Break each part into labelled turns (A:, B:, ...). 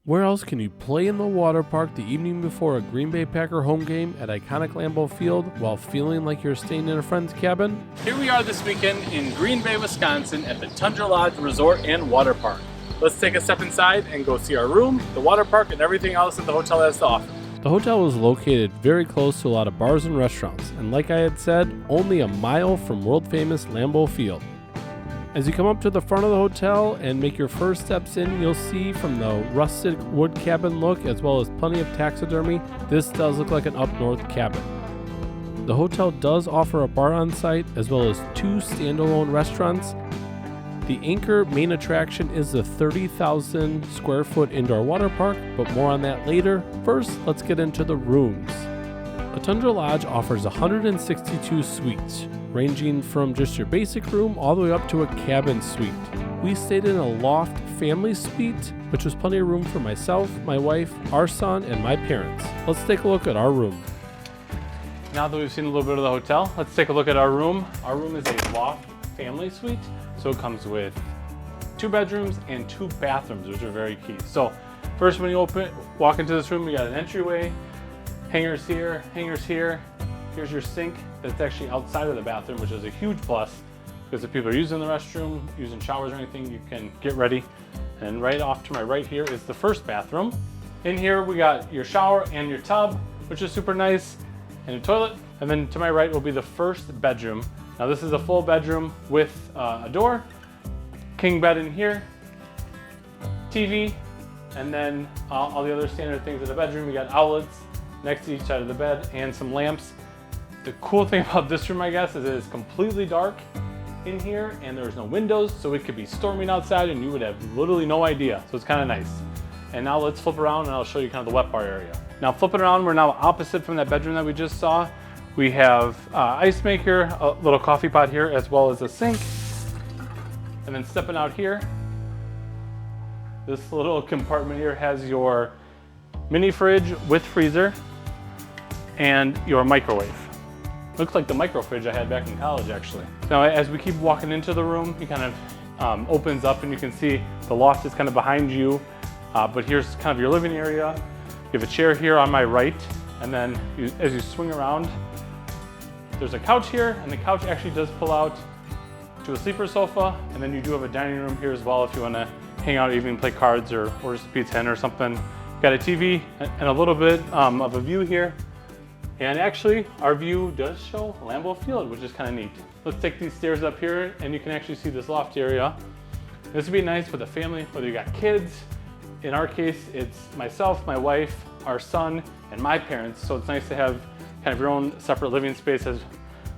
A: Where else can you play in the water park the evening before a Green Bay Packer home game at iconic Lambeau Field while feeling like you're staying in a friend's cabin?
B: Here we are this weekend in Green Bay, Wisconsin at the Tundra Lodge Resort and Water Park. Let's take a step inside and go see our room, the water park, and everything else that the hotel has to offer.
A: The hotel was located very close to a lot of bars and restaurants, and like I had said, only a mile from world-famous Lambeau Field. As you come up to the front of the hotel and make your first steps in, you'll see from the rusted wood cabin look as well as plenty of taxidermy, this does look like an up north cabin. The hotel does offer a bar on site as well as 2 standalone restaurants. The anchor main attraction is the 30,000 square foot indoor water park, but more on that later. First, let's get into the rooms. The Tundra Lodge offers 162 suites, ranging from just your basic room all the way up to a cabin suite. We stayed in a loft family suite, which was plenty of room for myself, my wife, our son, and my parents. Let's take a look at our room.
B: Now that we've seen a little bit of the hotel, let's take a look at our room. Our room is a loft family suite, so it comes with 2 bedrooms and 2 bathrooms, which are very key. So first, when you walk into this room, you got an entryway, hangers here, hangers here. Here's your sink that's actually outside of the bathroom, which is a huge plus because if people are using the restroom, using showers or anything, you can get ready. And right off to my right here is the first bathroom. In here, we got your shower and your tub, which is super nice, and a toilet. And then to my right will be the first bedroom. Now this is a full bedroom with a door, king bed in here, TV, and then all the other standard things in the bedroom. We got outlets next to each side of the bed and some lamps. The cool thing about this room, I guess, is it is completely dark in here and there's no windows, so it could be storming outside and you would have literally no idea. So it's kind of nice. And now let's flip around and I'll show you kind of the wet bar area. Now flipping around, we're now opposite from that bedroom that we just saw. We have ice maker, a little coffee pot here, as well as a sink. And then stepping out here, this little compartment here has your mini fridge with freezer and your microwave. Looks like the micro fridge I had back in college, actually. Now, as we keep walking into the room, it kind of opens up and you can see the loft is kind of behind you, but here's kind of your living area. You have a chair here on my right, and then as you swing around, there's a couch here, and the couch actually does pull out to a sleeper sofa, and then you do have a dining room here as well if you want to hang out, even play cards or order some pizza in or something. Got a TV and a little bit of a view here. And actually, our view does show Lambeau Field, which is kind of neat. Let's take these stairs up here, and you can actually see this loft area. This would be nice with a family, whether you got kids. In our case, it's myself, my wife, our son, and my parents. So it's nice to have kind of your own separate living space as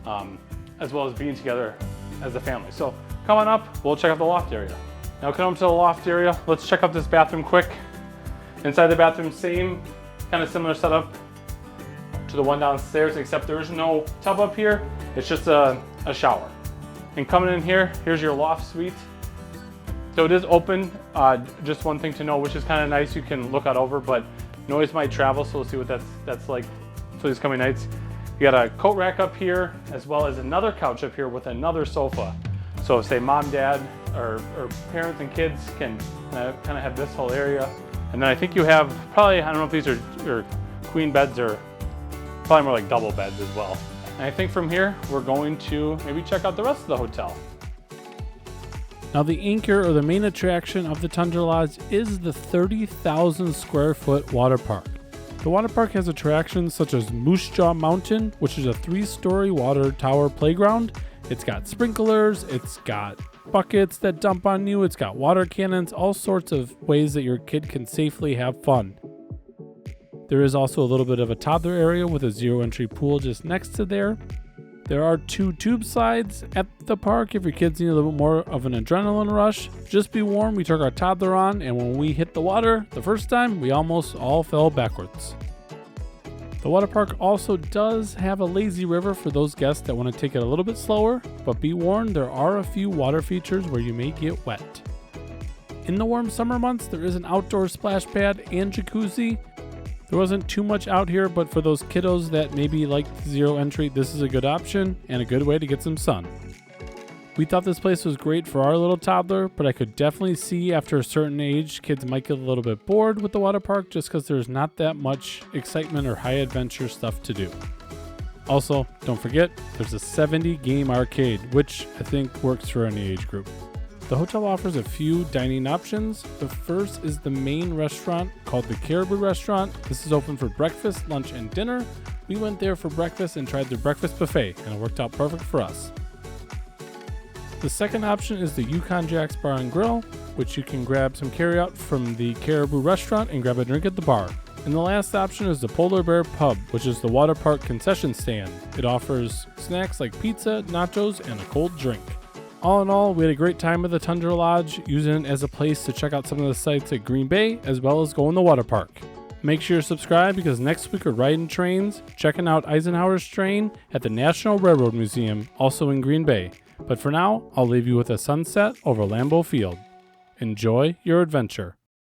B: well as being together as a family. So come on up, we'll check out the loft area. Now come up to the loft area, let's check out this bathroom quick. Inside the bathroom, same kind of similar setup to the one downstairs, except there is no tub up here. It's just a shower. And coming in here, here's your loft suite. So it is open. Just one thing to know, which is kind of nice, you can look out over, but noise might travel, so we'll see what that's like for these coming nights. You got a coat rack up here, as well as another couch up here with another sofa. So say mom, dad, or parents and kids can kind of have this whole area. And then I think you have probably, I don't know if these are your queen beds or probably more like double beds as well. And I think from here, we're going to maybe check out the rest of the hotel.
A: Now the anchor or the main attraction of the Tundra Lodge is the 30,000 square foot water park. The water park has attractions such as Moose Jaw Mountain, which is a 3-story water tower playground. It's got sprinklers, it's got buckets that dump on you, it's got water cannons, all sorts of ways that your kid can safely have fun. There is also a little bit of a toddler area with a 0 entry pool just next to there. There are 2 tube slides at the park if your kids need a little bit more of an adrenaline rush. Just be warned, we took our toddler on, and when we hit the water the first time, we almost all fell backwards. The water park also does have a lazy river for those guests that want to take it a little bit slower, but be warned, there are a few water features where you may get wet. In the warm summer months, there is an outdoor splash pad and jacuzzi. There wasn't too much out here, but for those kiddos that maybe like 0 entry, this is a good option and a good way to get some sun. We thought this place was great for our little toddler, but I could definitely see after a certain age, kids might get a little bit bored with the water park just because there's not that much excitement or high adventure stuff to do. Also, don't forget, there's a 70-game arcade, which I think works for any age group. The hotel offers a few dining options. The first is the main restaurant called the Caribou Restaurant. This is open for breakfast, lunch, and dinner. We went there for breakfast and tried their breakfast buffet, and it worked out perfect for us. The second option is the Yukon Jack's Bar and Grill, which you can grab some carryout from the Caribou Restaurant and grab a drink at the bar. And the last option is the Polar Bear Pub, which is the water park concession stand. It offers snacks like pizza, nachos, and a cold drink. All in all, we had a great time at the Tundra Lodge, using it as a place to check out some of the sites at Green Bay, as well as go in the water park. Make sure you subscribe because next week we're riding trains, checking out Eisenhower's train at the National Railroad Museum, also in Green Bay. But for now, I'll leave you with a sunset over Lambeau Field. Enjoy your adventure.